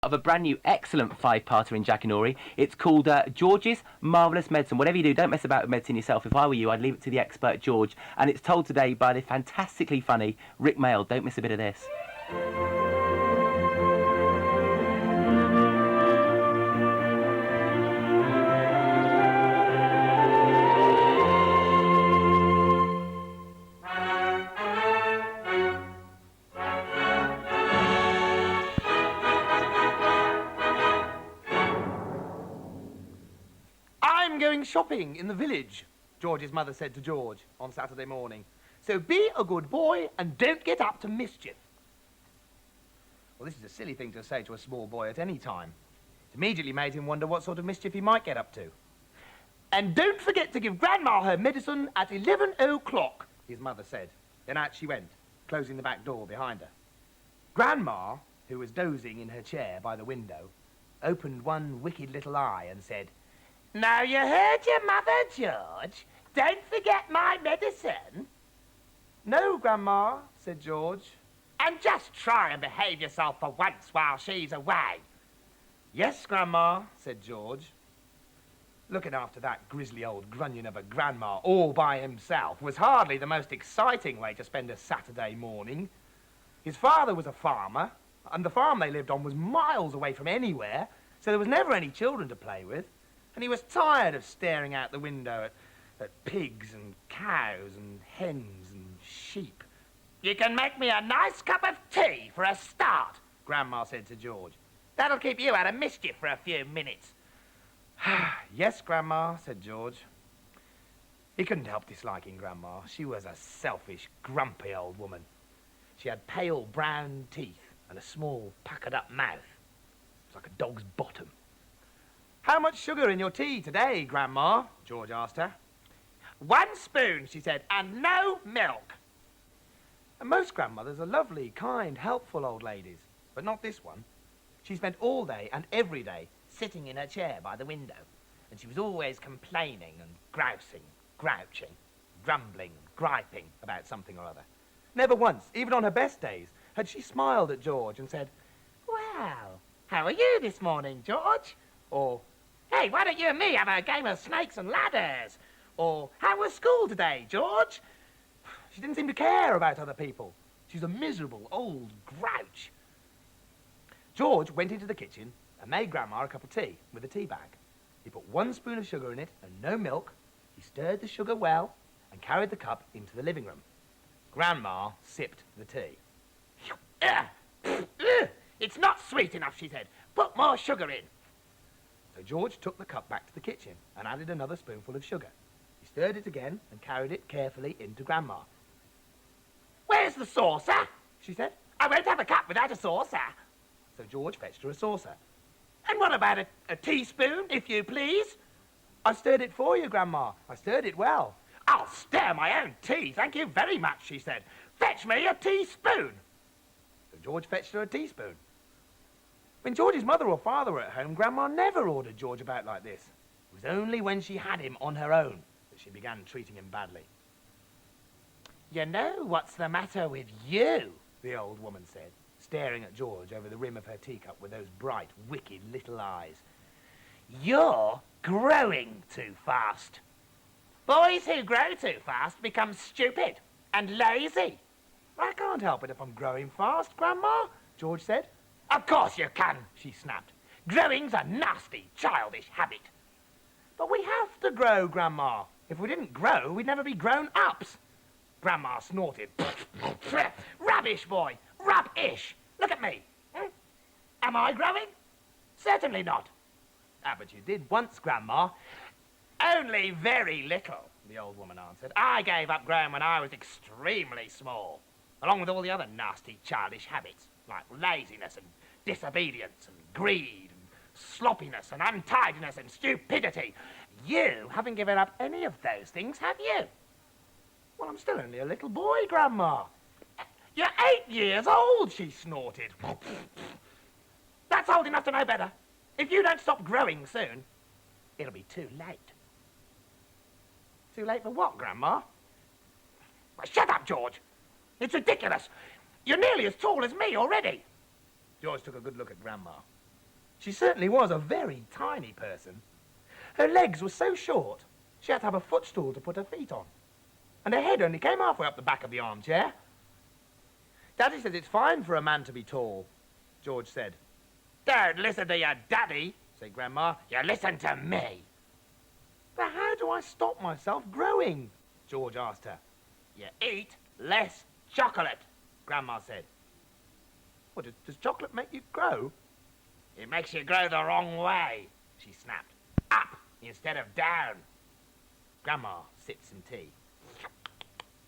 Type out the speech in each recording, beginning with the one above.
of a brand new, excellent five-parter in Jackanory. It's called George's Marvellous Medicine. Whatever you do, don't mess about with medicine yourself. If I were you, I'd leave it to the expert George. And it's told today by the fantastically funny Rick Mail. Don't miss a bit of this. I'm going shopping in the village, George's mother said to George on Saturday morning. So be a good boy and don't get up to mischief. Well, this is a silly thing to say to a small boy at any time. It immediately made him wonder what sort of mischief he might get up to. And don't forget to give Grandma her medicine at 11 o'clock, his mother said. Then out she went, closing the back door behind her. Grandma, who was dozing in her chair by the window, opened one wicked little eye and said, "Now you heard your mother, George. Don't forget my medicine." "No, Grandma," said George. "And just try and behave yourself for once while she's away." "Yes, Grandma," said George. Looking after that grisly old grunion of a grandma all by himself was hardly the most exciting way to spend a Saturday morning. His father was a farmer, and the farm they lived on was miles away from anywhere, so there was never any children to play with. And he was tired of staring out the window at pigs and cows and hens and sheep. "You can make me a nice cup of tea for a start," Grandma said to George. "That'll keep you out of mischief for a few minutes." "Yes, Grandma," said George. He couldn't help disliking Grandma. She was a selfish, grumpy old woman. She had pale brown teeth and a small, puckered-up mouth. It was like a dog's bottom. "How much sugar in your tea today, Grandma?" George asked her. "1 spoon, she said, "and no milk." And most grandmothers are lovely, kind, helpful old ladies, but not this one. She spent all day and every day sitting in her chair by the window, and she was always complaining and grousing, grouching, grumbling, griping about something or other. Never once, even on her best days, had she smiled at George and said, "Well, how are you this morning, George?" Or, "Hey, why don't you and me have a game of snakes and ladders?" Or, "How was school today, George?" She didn't seem to care about other people. She was a miserable old grouch. George went into the kitchen and made Grandma a cup of tea with a tea bag. He put 1 spoon of sugar in it and no milk. He stirred the sugar well and carried the cup into the living room. Grandma sipped the tea. "It's not sweet enough," she said. "Put more sugar in." So George took the cup back to the kitchen and added another spoonful of sugar. He stirred it again and carried it carefully into Grandma. "Where's the saucer?" she said. "I won't have a cup without a saucer." So George fetched her a saucer. "And what about a teaspoon, if you please?" "I stirred it for you, Grandma. I stirred it well." "I'll stir my own tea, thank you very much," she said. "Fetch me a teaspoon." So George fetched her a teaspoon. When George's mother or father were at home, Grandma never ordered George about like this. It was only when she had him on her own that she began treating him badly. "You know what's the matter with you?" the old woman said, staring at George over the rim of her teacup with those bright, wicked little eyes. "You're growing too fast. Boys who grow too fast become stupid and lazy." "I can't help it if I'm growing fast, Grandma," George said. "Of course you can," she snapped. "Growing's a nasty, childish habit." "But we have to grow, Grandma. If we didn't grow, we'd never be grown-ups." Grandma snorted. "Rubbish, boy, rubbish. Look at me. Am I growing? Certainly not." "Ah, but you did once, Grandma." "Only very little," the old woman answered. "I gave up growing when I was extremely small, along with all the other nasty, childish habits, like laziness and disobedience and greed and sloppiness and untidiness and stupidity. You haven't given up any of those things, have you?" "Well, I'm still only a little boy, Grandma." "You're 8 years old," she snorted. "That's old enough to know better. If you don't stop growing soon, it'll be too late." "Too late for what, Grandma?" "Well, shut up, George. It's ridiculous. You're nearly as tall as me already." George took a good look at Grandma. She certainly was a very tiny person. Her legs were so short, she had to have a footstool to put her feet on. And her head only came halfway up the back of the armchair. Daddy says it's fine for a man to be tall, George said. Don't listen to your daddy, said Grandma. You listen to me. But how do I stop myself growing? George asked her. You eat less chocolate, Grandma said. What, does chocolate make you grow? It makes you grow the wrong way, she snapped. Up instead of down. Grandma sipped some tea.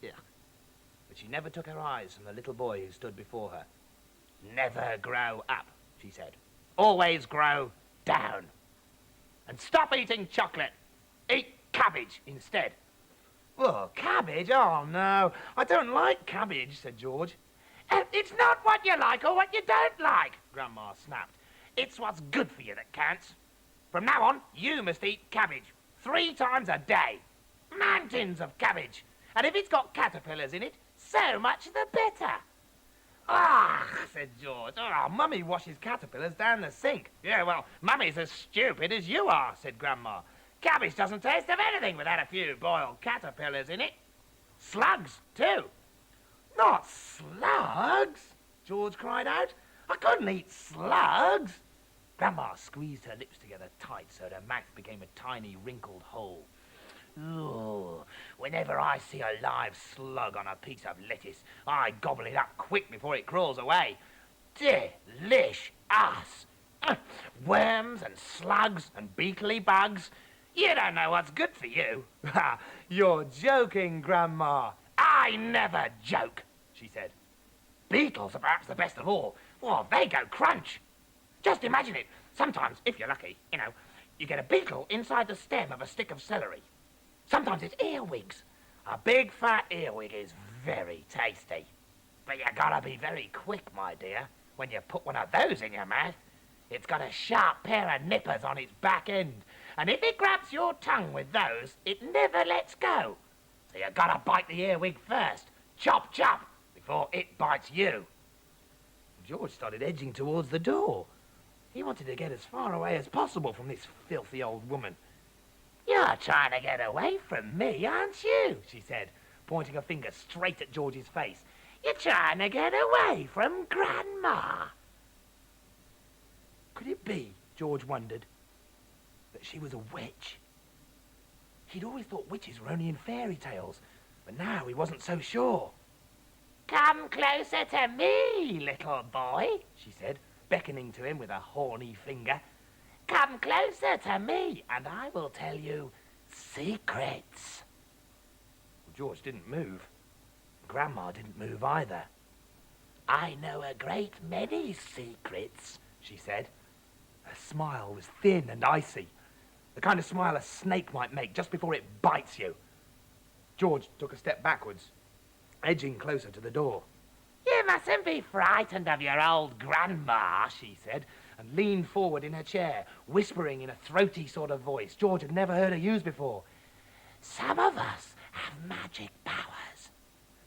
Yeah. But she never took her eyes from the little boy who stood before her. Never grow up, she said. Always grow down. And stop eating chocolate. Eat cabbage instead. Oh, cabbage? Oh, no. I don't like cabbage, said George. It's not what you like or what you don't like, Grandma snapped. It's what's good for you that counts. From now on, you must eat cabbage 3 times a day. Mountains of cabbage. And if it's got caterpillars in it, so much the better. Ah, said George. Oh, Mummy washes caterpillars down the sink. Yeah, well, Mummy's as stupid as you are, said Grandma. Cabbage doesn't taste of anything without a few boiled caterpillars in it. Slugs, too. Not slugs, George cried out. I couldn't eat slugs. Grandma squeezed her lips together tight so her mouth became a tiny wrinkled hole. Ooh, whenever I see a live slug on a piece of lettuce, I gobble it up quick before it crawls away. Delish us! Worms and slugs and beetly bugs. You don't know what's good for you. You're joking, Grandma. I never joke, she said. Beetles are perhaps the best of all. Well, they go crunch. Just imagine it. Sometimes, if you're lucky, you get a beetle inside the stem of a stick of celery. Sometimes it's earwigs. A big fat earwig is very tasty. But you gotta be very quick, my dear, when you put one of those in your mouth. It's got a sharp pair of nippers on its back end, and if it grabs your tongue with those, it never lets go. So you gotta bite the earwig first, chop chop, before it bites you. George started edging towards the door. He wanted to get as far away as possible from this filthy old woman. You're trying to get away from me, aren't you? She said, pointing a finger straight at George's face. You're trying to get away from Grandma. Could it be, George wondered, that she was a witch? He'd always thought witches were only in fairy tales, but now he wasn't so sure. Come closer to me, little boy, she said, beckoning to him with a horny finger. Come closer to me, and I will tell you secrets. George didn't move. Grandma didn't move either. I know a great many secrets, she said. Her smile was thin and icy, the kind of smile a snake might make just before it bites you. George took a step backwards, edging closer to the door. You mustn't be frightened of your old grandma, she said, and leaned forward in her chair, whispering in a throaty sort of voice George had never heard her use before. Some of us have magic powers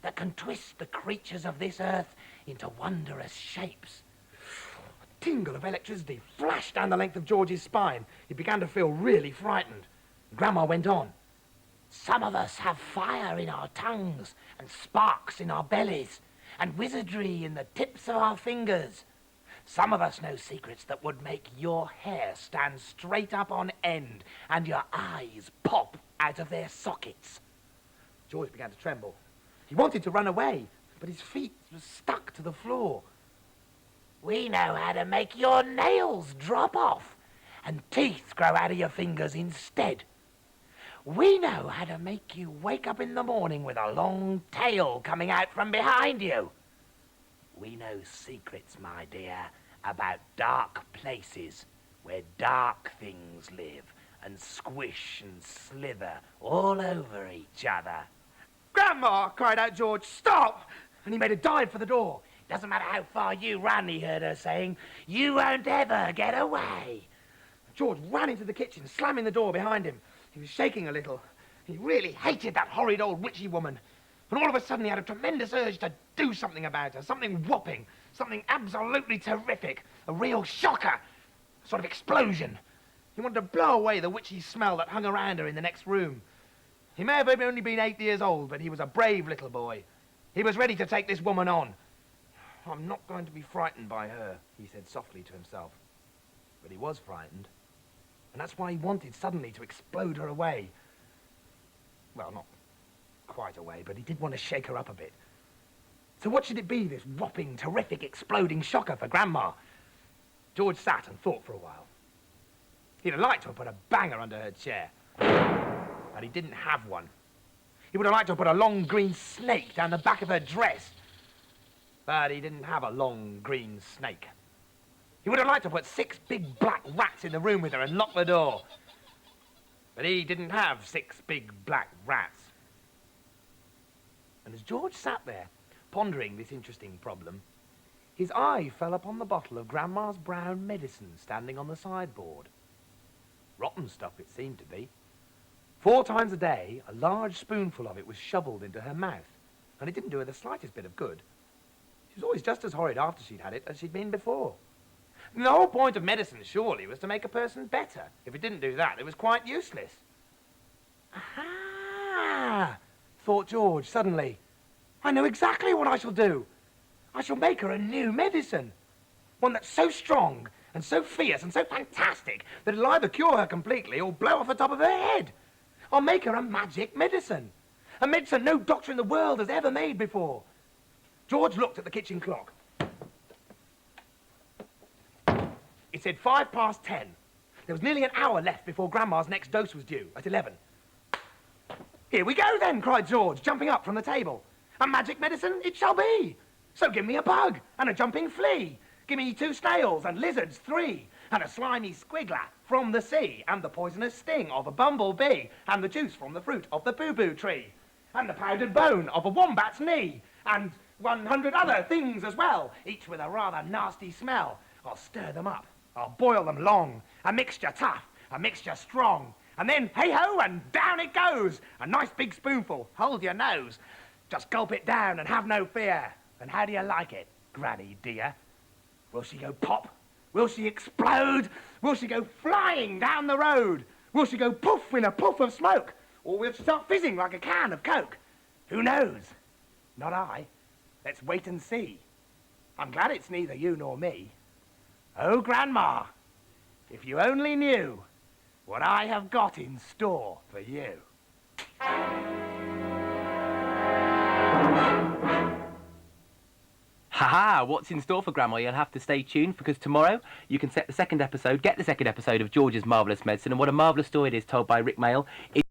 that can twist the creatures of this earth into wondrous shapes. A tingle of electricity flashed down the length of George's spine. He began to feel really frightened. Grandma went on. Some of us have fire in our tongues and sparks in our bellies and wizardry in the tips of our fingers. Some of us know secrets that would make your hair stand straight up on end and your eyes pop out of their sockets. George began to tremble. He wanted to run away, but his feet were stuck to the floor. We know how to make your nails drop off and teeth grow out of your fingers instead. We know how to make you wake up in the morning with a long tail coming out from behind you. We know secrets, my dear, about dark places where dark things live and squish and slither all over each other. Grandma, cried out George, stop! And he made a dive for the door. Doesn't matter how far you run, he heard her saying. You won't ever get away. George ran into the kitchen, slamming the door behind him. He was shaking a little. He really hated that horrid old witchy woman. And all of a sudden he had a tremendous urge to do something about her, something whopping, something absolutely terrific, a real shocker. sort of explosion. He wanted to blow away the witchy smell that hung around her in the next room. He may have only been 8 years old, but he was a brave little boy. He was ready to take this woman on. I'm not going to be frightened by her, he said softly to himself. But he was frightened. And that's why he wanted suddenly to explode her away. Well, not quite away, but he did want to shake her up a bit. So what should it be, this whopping, terrific, exploding shocker for Grandma? George sat and thought for a while. He'd have liked to have put a banger under her chair. But he didn't have one. He would have liked to have put a long green snake down the back of her dress. But he didn't have a long green snake. He would have liked to put 6 big black rats in the room with her and lock the door. But he didn't have 6 big black rats. And as George sat there, pondering this interesting problem, his eye fell upon the bottle of Grandma's brown medicine standing on the sideboard. Rotten stuff it seemed to be. 4 times a day, a large spoonful of it was shoveled into her mouth, and it didn't do her the slightest bit of good. She was always just as horrid after she'd had it as she'd been before. And the whole point of medicine, surely, was to make a person better. If it didn't do that, it was quite useless. Aha! Thought George suddenly. I know exactly what I shall do. I shall make her a new medicine. One that's so strong and so fierce and so fantastic that it'll either cure her completely or blow off the top of her head. I'll make her a magic medicine. A medicine no doctor in the world has ever made before. George looked at the kitchen clock. It said 10:05. There was nearly an hour left before Grandma's next dose was due, at 11. Here we go then, cried George, jumping up from the table. A magic medicine it shall be. So give me a bug and a jumping flea. Give me 2 snails and lizards 3, and a slimy squiggler from the sea, and the poisonous sting of a bumblebee, and the juice from the fruit of the boo-boo tree, and the powdered bone of a wombat's knee, and 100 other things as well, each with a rather nasty smell. I'll stir them up. I'll boil them long. A mixture tough, a mixture strong. And then, hey-ho, and down it goes. A nice big spoonful. Hold your nose. Just gulp it down and have no fear. And how do you like it, Granny dear? Will she go pop? Will she explode? Will she go flying down the road? Will she go poof in a puff of smoke? Or will she start fizzing like a can of Coke? Who knows? Not I. Let's wait and see. I'm glad it's neither you nor me. Oh, Grandma, if you only knew what I have got in store for you. Haha, what's in store for Grandma? You'll have to stay tuned, because tomorrow you can get the second episode of George's Marvellous Medicine, and what a marvellous story it is, told by Rick Mail.